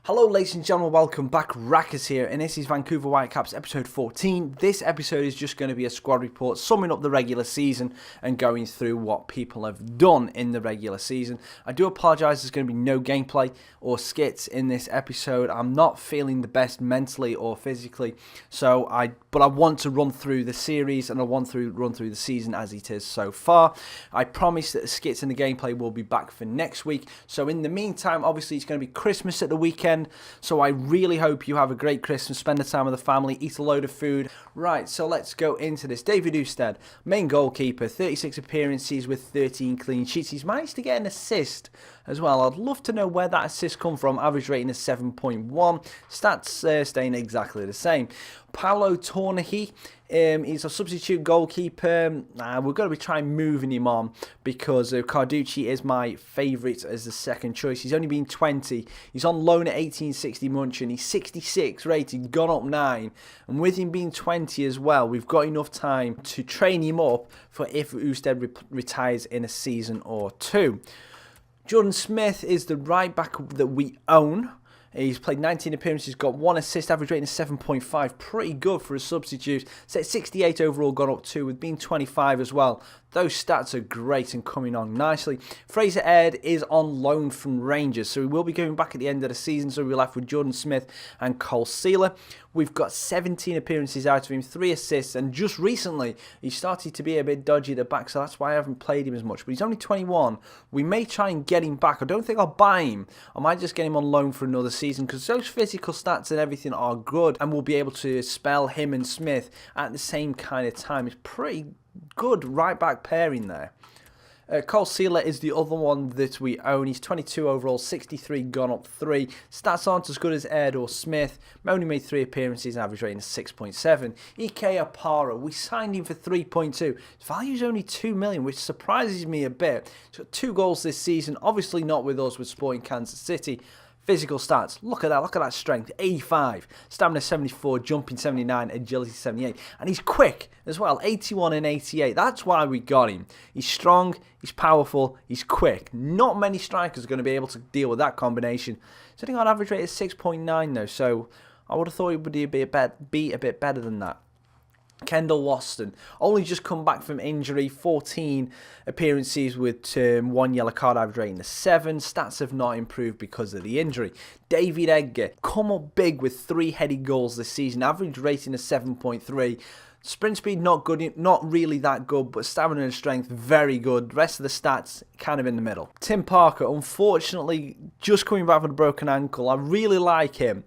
Hello ladies and gentlemen, welcome back. Raccas here, and this is Vancouver Whitecaps episode 14. This episode is just going to be a squad report, summing up the regular season and going through what people have done in the regular season. I do apologise, there's going to be no gameplay or skits in this episode. I'm not feeling the best mentally or physically, but I want to run through the series and I want to run through the season as it is so far. I promise that the skits and the gameplay will be back for next week. So in the meantime, obviously it's going to be Christmas at the weekend. So I really hope you have a great Christmas, spend the time with the family, eat a load of food. Right, so let's go into this. David Ousted, main goalkeeper, 36 appearances with 13 clean sheets. He's managed to get an assist as well. I'd love to know where that assist come from. Average rating is 7.1. Stats staying exactly the same. Paolo Tornahi, he's a substitute goalkeeper. We're going to be trying moving him on because Carducci is my favourite as the second choice. He's only been 20. He's on loan at 1860 Munchen. He's 66 rated, gone up 9. And with him being 20 as well, we've got enough time to train him up for if Ousted retires in a season or two. Jordan Smith is the right back that we own. He's played 19 appearances, got 1 assist, average rating is 7.5. Pretty good for a substitute. Set 68 overall, gone up 2 with being 25 as well. Those stats are great and coming on nicely. Fraser Aird is on loan from Rangers, so he will be going back at the end of the season. So we're left with Jordan Smith and Cole Sealer. We've got 17 appearances out of him, 3 assists, and just recently he started to be a bit dodgy at the back, so that's why I haven't played him as much. But he's only 21. We may try and get him back. I don't think I'll buy him. I might just get him on loan for another season because those physical stats and everything are good, and we'll be able to spell him and Smith at the same kind of time. It's pretty good right back pairing there. Cole Sealer is the other one that we own. He's 22 overall, 63 gone up 3. Stats aren't as good as Aird or Smith. Only made 3 appearances, average rating is 6.7. Ike Apara, we signed him for 3.2. His value is only 2 million, which surprises me a bit. He's got 2 goals this season, obviously not with us, with Sporting Kansas City. Physical stats, look at that strength, 85, stamina 74, jumping 79, agility 78, and he's quick as well, 81 and 88, that's why we got him. He's strong, he's powerful, he's quick. Not many strikers are going to be able to deal with that combination. Sitting on average rate is 6.9 though, so I would have thought it would be a bit better than that. Kendall Waston, only just come back from injury, 14 appearances with 1 yellow card, average rating of 7. Stats have not improved because of the injury. David Edgar, come up big with 3 headed goals this season, average rating of 7.3. Sprint speed not good, not really that good, but stamina and strength very good. The rest of the stats kind of in the middle. Tim Parker, unfortunately, just coming back with a broken ankle. I really like him.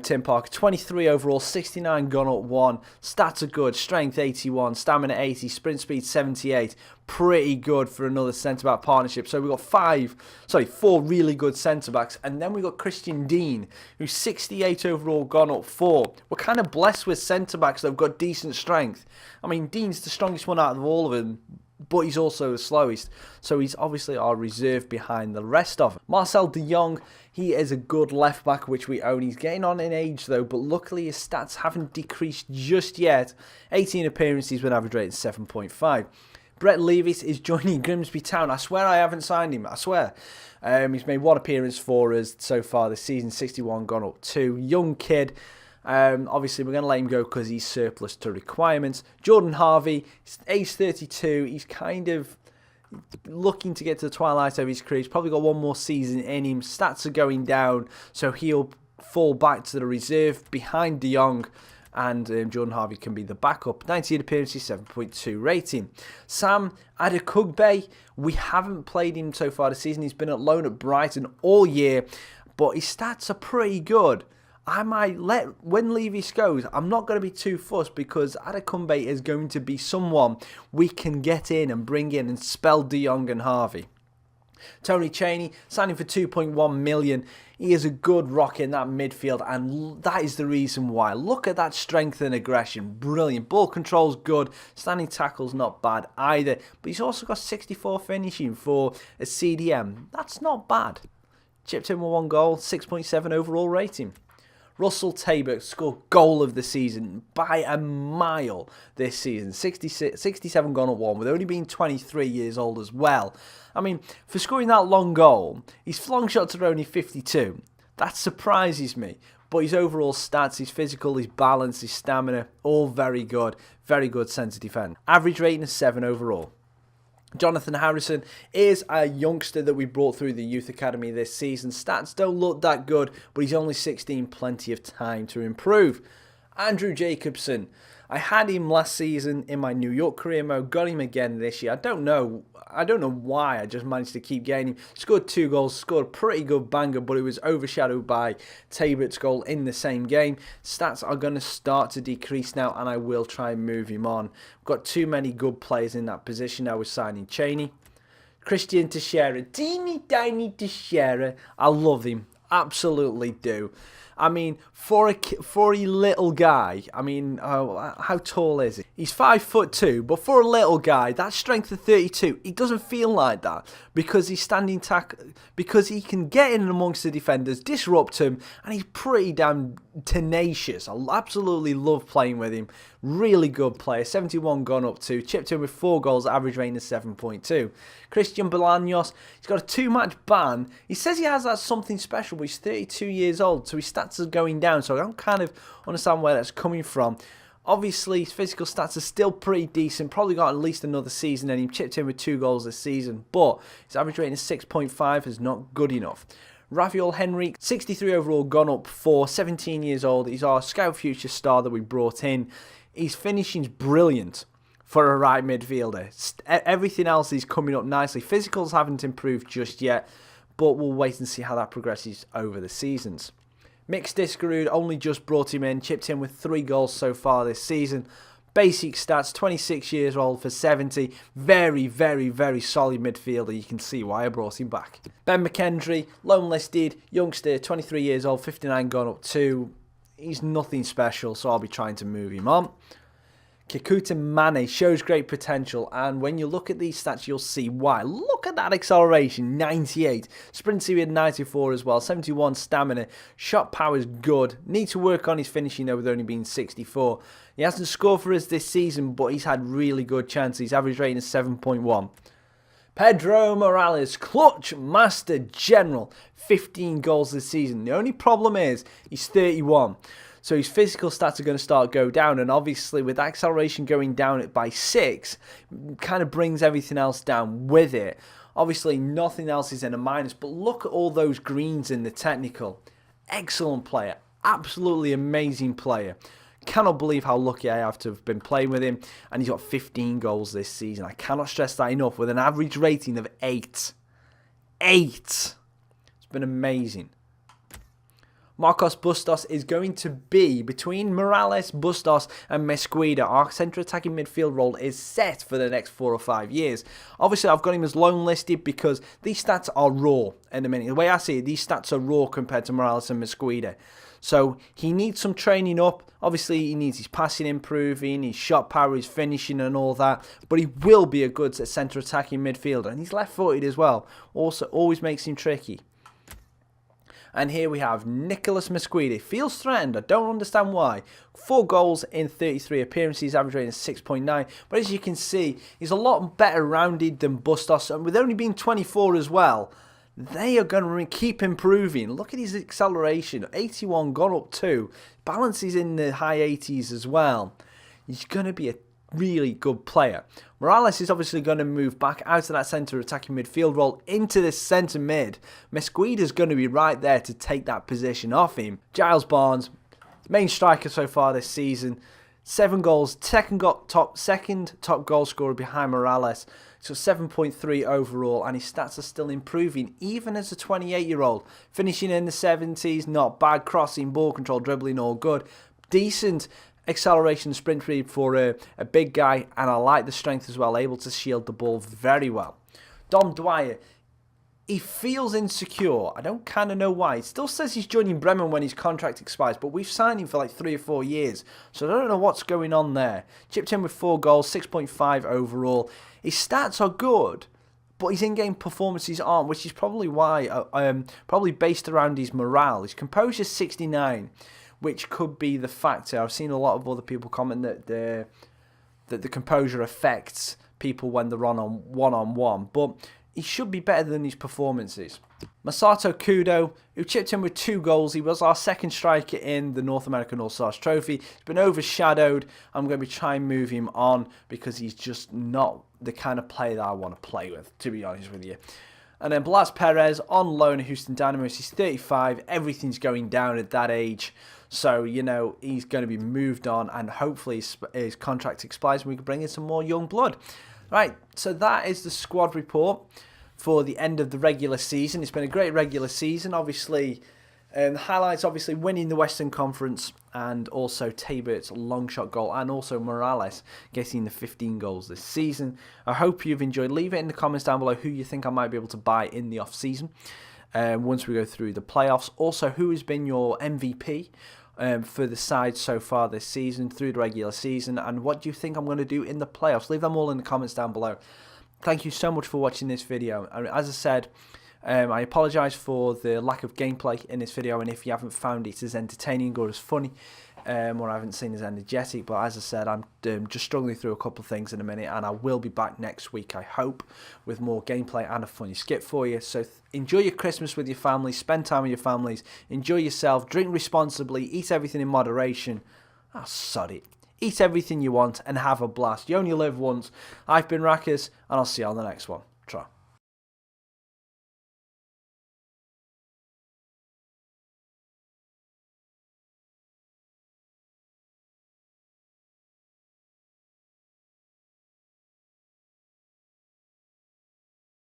Tim Parker, 23 overall, 69 gone up 1. Stats are good. Strength 81, stamina 80, sprint speed 78. Pretty good for another centre-back partnership. So we've got 4 really good centre-backs. And then we've got Christian Dean, who's 68 overall, gone up 4. We're kind of blessed with centre-backs that have got decent strength. I mean, Dean's the strongest one out of all of them, but he's also the slowest. So he's obviously our reserve behind the rest of them. Marcel de Jong, he is a good left back, which we own. He's getting on in age though, but luckily his stats haven't decreased just yet. 18 appearances with average rating 7.5. Brett Levis is joining Grimsby Town. I swear I haven't signed him. I swear. He's made 1 appearance for us so far this season. 61 gone up 2. Young kid. Obviously, we're going to let him go because he's surplus to requirements. Jordan Harvey, age 32. He's kind of looking to get to the twilight of his career. He's probably got 1 more season in him. Stats are going down, so he'll fall back to the reserve behind De Jong. And Jordan Harvey can be the backup. 19 appearances, 7.2 rating. Sam Adekugbe, we haven't played him so far this season. He's been at loan at Brighton all year, but his stats are pretty good. I might when Levis goes, I'm not going to be too fussed because Adekugbe is going to be someone we can get in and bring in and spell De Jong and Harvey. Tony Cheney, signing for 2.1 million. He is a good rock in that midfield, and that is the reason why. Look at that strength and aggression. Brilliant. Ball control's good. Standing tackle's not bad either. But he's also got 64 finishing for a CDM. That's not bad. Chipped in with 1 goal, 6.7 overall rating. Russell Tabor scored goal of the season by a mile this season. 67 gone at 1, with only being 23 years old as well. I mean, for scoring that long goal, his long shots are only 52. That surprises me. But his overall stats, his physical, his balance, his stamina, all very good. Very good centre defence. Average rating is 7 overall. Jonathan Harrison is a youngster that we brought through the youth academy this season. Stats don't look that good, but he's only 16, plenty of time to improve. Andrew Jacobson. I had him last season in my New York career mode, got him again this year. I don't know why I just managed to keep getting him. Scored 2 goals, scored a pretty good banger, but it was overshadowed by Tabort's goal in the same game. Stats are going to start to decrease now, and I will try and move him on. I've got too many good players in that position now with signing Cheney. Christian Teixeira, teeny tiny Teixeira. I love him, absolutely do. I mean, for a little guy, I mean, how tall is he? He's 5'2", but for a little guy, that strength of 32, he doesn't feel like that because he's because he can get in amongst the defenders, disrupt him, and he's pretty damn tenacious. I absolutely love playing with him. Really good player. 71 gone up to, chipped in with 4 goals, average rating of 7.2. Christian Bolaños, he's got a 2-match ban. He says he has that something special, but he's 32 years old, so his stats are going down, so I don't kind of understand where that's coming from. Obviously, his physical stats are still pretty decent, probably got at least another season, and he chipped in with 2 goals this season, but his average rating is 6.5 is not good enough. Rafael Henrique, 63 overall, gone up for 17 years old. He's our Scout Future star that we brought in. His finishing's brilliant for a right midfielder. Everything else is coming up nicely. Physicals haven't improved just yet, but we'll wait and see how that progresses over the seasons. Mix Discarud only just brought him in, chipped in with 3 goals so far this season. Basic stats, 26 years old for 70. Very, very, very solid midfielder. You can see why I brought him back. Ben McKendry, loan listed, youngster, 23 years old, 59 gone up to. He's nothing special, so I'll be trying to move him on. Kekuta Mane shows great potential, and when you look at these stats, you'll see why. Look at that acceleration, 98. Sprint speed, 94 as well, 71 stamina. Shot power is good. Need to work on his finishing, though, with only being 64. He hasn't scored for us this season, but he's had really good chances. Average rating is 7.1. Pedro Morales, clutch master general, 15 goals this season. The only problem is he's 31. So his physical stats are going to start to go down, and obviously with acceleration going down by 6, kind of brings everything else down with it. Obviously nothing else is in a minus, but look at all those greens in the technical. Excellent player, absolutely amazing player. Cannot believe how lucky I have to have been playing with him, and he's got 15 goals this season. I cannot stress that enough, with an average rating of 8. 8! It's been amazing. Marcos Bustos is going to be between Morales, Bustos and Mesquida. Our centre attacking midfield role is set for the next 4 or 5 years. Obviously, I've got him as loan listed because these stats are raw in a minute. The way I see it, these stats are raw compared to Morales and Mesquida. So he needs some training up. Obviously, he needs his passing improving, his shot power, his finishing and all that. But he will be a good centre attacking midfielder. And he's left-footed as well. Also, always makes him tricky. And here we have Nicholas Mesquida. Feels threatened. I don't understand why. 4 goals in 33 appearances. Average rating is 6.9. But as you can see, he's a lot better rounded than Bustos. And with only being 24 as well, they are going to keep improving. Look at his acceleration. 81 gone up 2. Balance is in the high 80s as well. He's going to be a really good player. Morales is obviously going to move back out of that centre attacking midfield role into the centre mid. Mesquida is going to be right there to take that position off him. Giles Barnes, main striker so far this season. 7 goals, second top goal scorer behind Morales. So 7.3 overall, and his stats are still improving, even as a 28-year-old. Finishing in the 70s, not bad. Crossing, ball control, dribbling, all good. Decent acceleration, sprint speed for a big guy, and I like the strength as well, able to shield the ball very well. Dom Dwyer, he feels insecure. I don't kind of know why. He still says he's joining Bremen when his contract expires, but we've signed him for like 3 or 4 years, so I don't know what's going on there. Chipped in with 4 goals, 6.5 overall. His stats are good, but his in-game performances aren't, which is probably why, probably based around his morale. His composure is 69. Which could be the factor. I've seen a lot of other people comment that the composure affects people when they're on one-on-one. But he should be better than his performances. Masato Kudo, who chipped in with 2 goals. He was our second striker in the North American All-Stars Trophy. He's been overshadowed. I'm going to be trying to move him on because he's just not the kind of player that I want to play with, to be honest with you. And then Blas Perez on loan at Houston Dynamos. He's 35. Everything's going down at that age. So, you know, he's going to be moved on, and hopefully his contract expires and we can bring in some more young blood. Right, so that is the squad report for the end of the regular season. It's been a great regular season. Obviously, the highlights, obviously, winning the Western Conference, and also Tabert's long shot goal, and also Morales getting the 15 goals this season. I hope you've enjoyed. Leave it in the comments down below who you think I might be able to buy in the off-season once we go through the playoffs. Also, who has been your MVP for the side so far this season, through the regular season, and what do you think I'm going to do in the playoffs? Leave them all in the comments down below. Thank you so much for watching this video. As I said, I apologise for the lack of gameplay in this video, and if you haven't found it as entertaining or as funny, or I haven't seen as energetic, but as I said, I'm just struggling through a couple of things in a minute, and I will be back next week, I hope, with more gameplay and a funny skit for you. So enjoy your Christmas with your family, spend time with your families, enjoy yourself, drink responsibly, eat everything in moderation. Ah, sod it. Eat everything you want and have a blast. You only live once. I've been Raccas, and I'll see you on the next one. Try.